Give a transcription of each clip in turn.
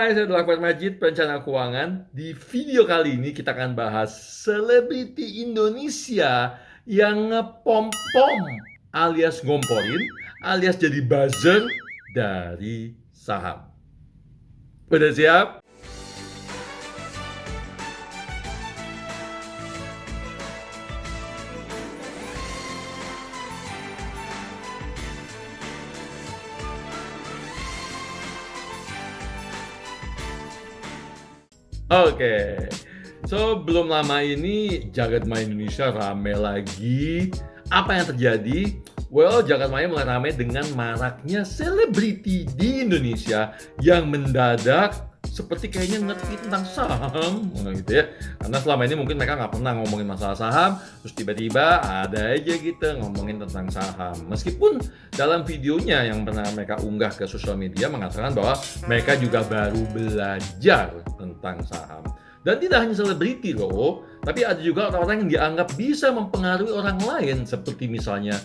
Hai, saya adalah Akbar Majid, perencana keuangan. Di video kali ini kita akan bahas selebriti Indonesia yang ngepom-pom alias ngomporin alias jadi buzzer dari saham. Udah siap? Oke, so belum lama ini jagat maya Indonesia rame lagi. Apa yang terjadi? Well, jagat maya mulai rame dengan maraknya selebriti di Indonesia yang mendadak seperti kayaknya ngerti tentang saham, gitu ya. Karena selama ini mungkin mereka nggak pernah ngomongin masalah saham, terus tiba-tiba ada aja gitu ngomongin tentang saham. Meskipun dalam videonya yang pernah mereka unggah ke sosial media mengatakan bahwa mereka juga baru belajar tentang saham. Dan tidak hanya selebriti loh, tapi ada juga orang-orang yang dianggap bisa mempengaruhi orang lain, seperti misalnya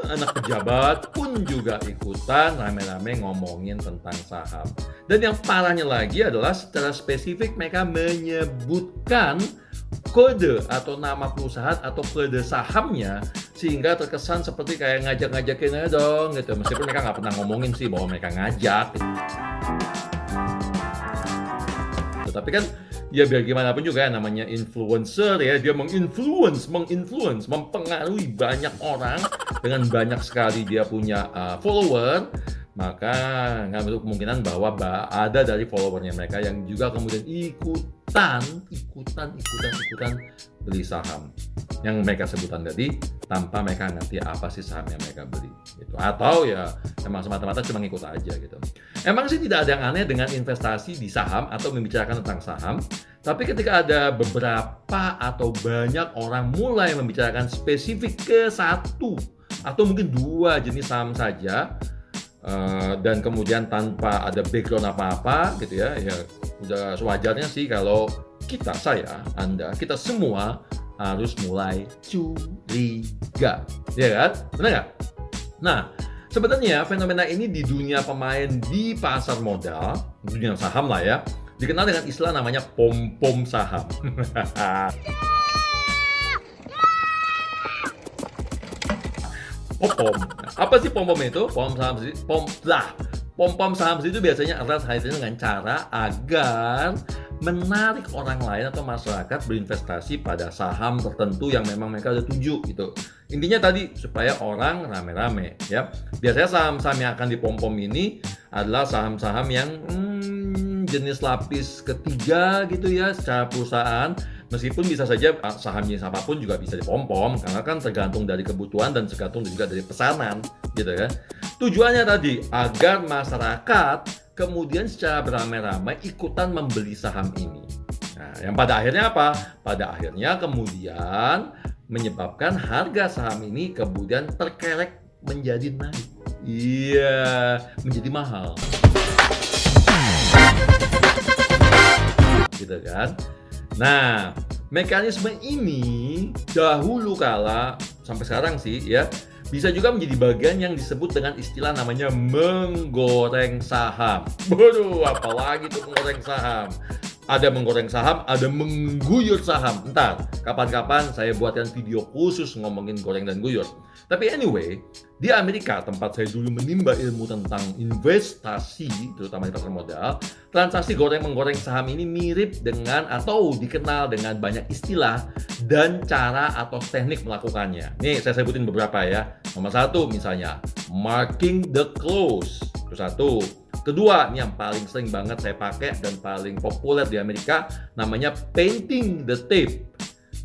anak pejabat pun juga ikutan rame-rame ngomongin tentang saham. Dan yang parahnya lagi adalah secara spesifik mereka menyebutkan kode atau nama perusahaan atau kode sahamnya, sehingga terkesan seperti kayak ngajak-ngajakin aja dong gitu. Meskipun mereka nggak pernah ngomongin sih bahwa mereka ngajak gitu. Tapi kan ya biar gimana pun juga namanya influencer ya, dia menginfluence, mempengaruhi banyak orang dengan banyak sekali dia punya follower, maka nggak menutup kemungkinan bahwa ada dari followernya mereka yang juga kemudian ikutan beli saham yang mereka sebutan tadi tanpa mereka ngerti apa sih saham yang mereka beli gitu. Atau ya emang semata-mata cuma ngikut aja gitu. Emang sih tidak ada yang aneh dengan investasi di saham atau membicarakan tentang saham, tapi ketika ada beberapa atau banyak orang mulai membicarakan spesifik ke satu atau mungkin dua jenis saham saja, dan kemudian tanpa ada background apa-apa gitu ya, ya udah sewajarnya sih kalau saya, Anda, kita semua harus mulai curiga, ya kan? Benar nggak? Nah, sebenarnya fenomena ini di dunia pemain di pasar modal, dunia saham lah ya, dikenal dengan istilah namanya pom-pom saham. Pom-pom. Apa sih pom-pom itu? Pom-pom saham itu biasanya erat kaitannya dengan cara agar menarik orang lain atau masyarakat berinvestasi pada saham tertentu yang memang mereka udah tuju gitu. Intinya tadi supaya orang rame-rame ya. Biasanya saham-saham yang akan dipom-pom ini adalah saham-saham yang jenis lapis ketiga gitu ya secara perusahaan. Meskipun bisa saja sahamnya apapun juga bisa dipom-pom karena kan tergantung dari kebutuhan dan tergantung juga dari pesanan gitu ya. Tujuannya tadi agar masyarakat kemudian secara beramai-ramai ikutan membeli saham ini. Nah, yang pada akhirnya apa? Pada akhirnya kemudian menyebabkan harga saham ini kemudian terkerek menjadi naik. Iya, menjadi mahal. Gitu kan? Nah, mekanisme ini dahulu kala sampai sekarang sih ya bisa juga menjadi bagian yang disebut dengan istilah namanya menggoreng saham. Waduh, apalagi tuh menggoreng saham. Ada menggoreng saham, ada mengguyur saham. Entar, kapan-kapan saya buatkan video khusus ngomongin goreng dan guyur. Tapi anyway, di Amerika tempat saya dulu menimba ilmu tentang investasi, terutama di pasar modal, transaksi goreng-menggoreng saham ini mirip dengan atau dikenal dengan banyak istilah dan cara atau teknik melakukannya. Nih, saya sebutin beberapa ya. Nomor satu misalnya, marking the close. Itu satu. Kedua, ini yang paling sering banget saya pakai dan paling populer di Amerika, namanya painting the tape.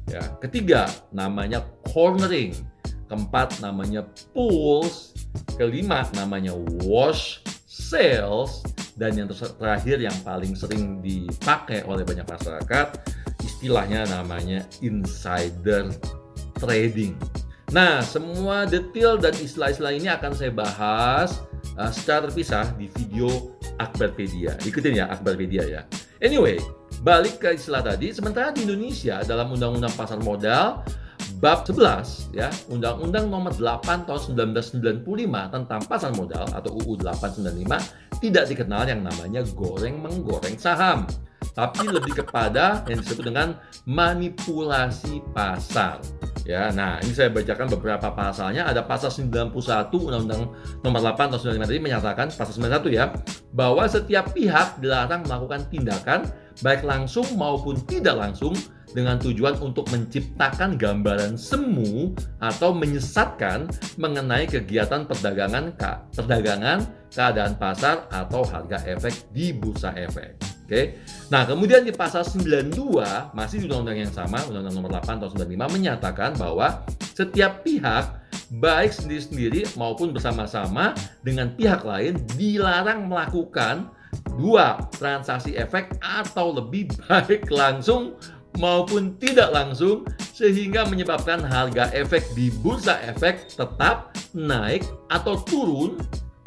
Ya, ketiga, namanya cornering. Keempat, namanya pulls. Kelima, namanya wash sales. Dan yang terakhir yang paling sering dipakai oleh banyak masyarakat, istilahnya namanya insider trading. Nah, semua detail dan istilah-istilah ini akan saya bahas secara terpisah di video Akbarpedia. Ikutin ya Akbarpedia ya. Anyway, balik ke istilah tadi, sementara di Indonesia dalam Undang-Undang Pasar Modal Bab 11 ya, Undang-Undang Nomor 8 Tahun 1995 tentang Pasar Modal atau UU 895 tidak dikenal yang namanya goreng-menggoreng saham, tapi lebih kepada yang disebut dengan manipulasi pasar. Ya, nah ini saya bacakan beberapa pasalnya. Ada pasal 91 Undang-Undang Nomor 8 tahun 95 tadi menyatakan, pasal 91 ya, bahwa setiap pihak dilarang melakukan tindakan baik langsung maupun tidak langsung dengan tujuan untuk menciptakan gambaran semu atau menyesatkan mengenai kegiatan perdagangan, keadaan pasar atau harga efek di bursa efek. Oke. Nah, kemudian di pasal 92 masih di undang-undang yang sama, Undang-Undang Nomor 8 tahun 95 menyatakan bahwa setiap pihak baik sendiri-sendiri maupun bersama-sama dengan pihak lain dilarang melakukan dua transaksi efek atau lebih baik langsung maupun tidak langsung sehingga menyebabkan harga efek di bursa efek tetap naik atau turun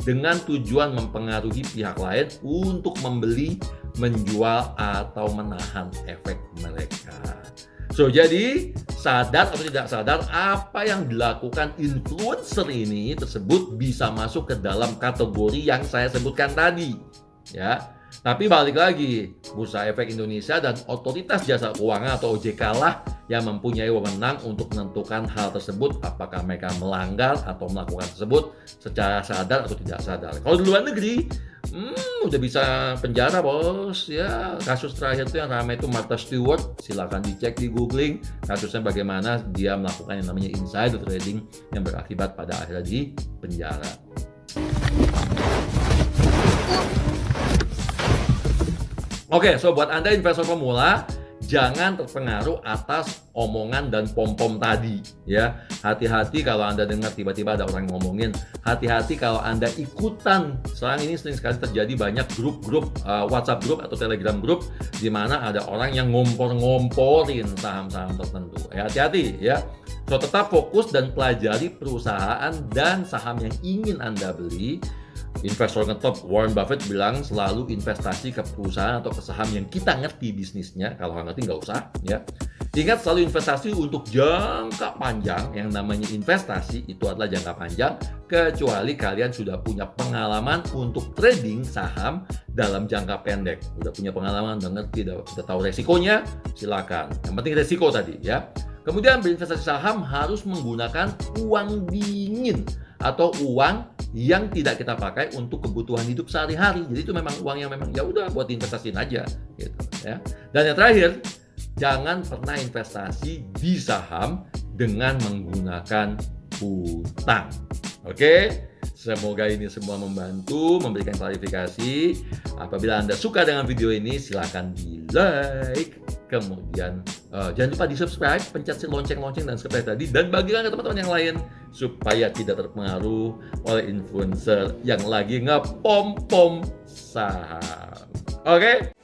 dengan tujuan mempengaruhi pihak lain untuk membeli, menjual, atau menahan efek mereka. So, jadi sadar atau tidak sadar, apa yang dilakukan influencer ini tersebut bisa masuk ke dalam kategori yang saya sebutkan tadi. Ya, tapi balik lagi, Bursa Efek Indonesia dan Otoritas Jasa Keuangan atau OJK lah yang mempunyai wewenang untuk menentukan hal tersebut, apakah mereka melanggar atau melakukan tersebut secara sadar atau tidak sadar. Kalau di luar negeri, udah bisa penjara bos. Ya, kasus terakhir itu yang ramai itu Martha Stewart, silakan dicek di googling kasusnya bagaimana dia melakukan yang namanya insider trading yang berakibat pada akhirnya di penjara. Oke, so buat Anda investor pemula, jangan terpengaruh atas omongan dan pom-pom tadi, ya. Hati-hati kalau Anda dengar tiba-tiba ada orang ngomongin. Hati-hati kalau Anda ikutan. Sekarang ini sering sekali terjadi banyak grup-grup WhatsApp grup atau Telegram grup di mana ada orang yang ngompor-ngomporin saham-saham tertentu. Ya, hati-hati ya. So tetap fokus dan pelajari perusahaan dan saham yang ingin Anda beli. Investor ngetop Warren Buffett bilang selalu investasi ke perusahaan atau ke saham yang kita ngerti bisnisnya. Kalau nggak ngerti nggak usah ya. Ingat, selalu investasi untuk jangka panjang. Yang namanya investasi itu adalah jangka panjang, kecuali kalian sudah punya pengalaman untuk trading saham dalam jangka pendek. Udah punya pengalaman, udah ngerti, udah tahu resikonya, silakan. Yang penting resiko tadi ya. Kemudian berinvestasi saham harus menggunakan uang dingin atau uang yang tidak kita pakai untuk kebutuhan hidup sehari-hari. Jadi itu memang uang yang memang ya udah buat investasiin aja gitu ya. Dan yang terakhir, jangan pernah investasi di saham dengan menggunakan hutang. Oke? Semoga ini semua membantu, memberikan klarifikasi. Apabila Anda suka dengan video ini, silakan di-like. Kemudian jangan lupa di-subscribe, pencet si lonceng-lonceng dan seperti tadi, dan bagikan ke teman-teman yang lain supaya tidak terpengaruh oleh influencer yang lagi ngepom-pom saham. Oke?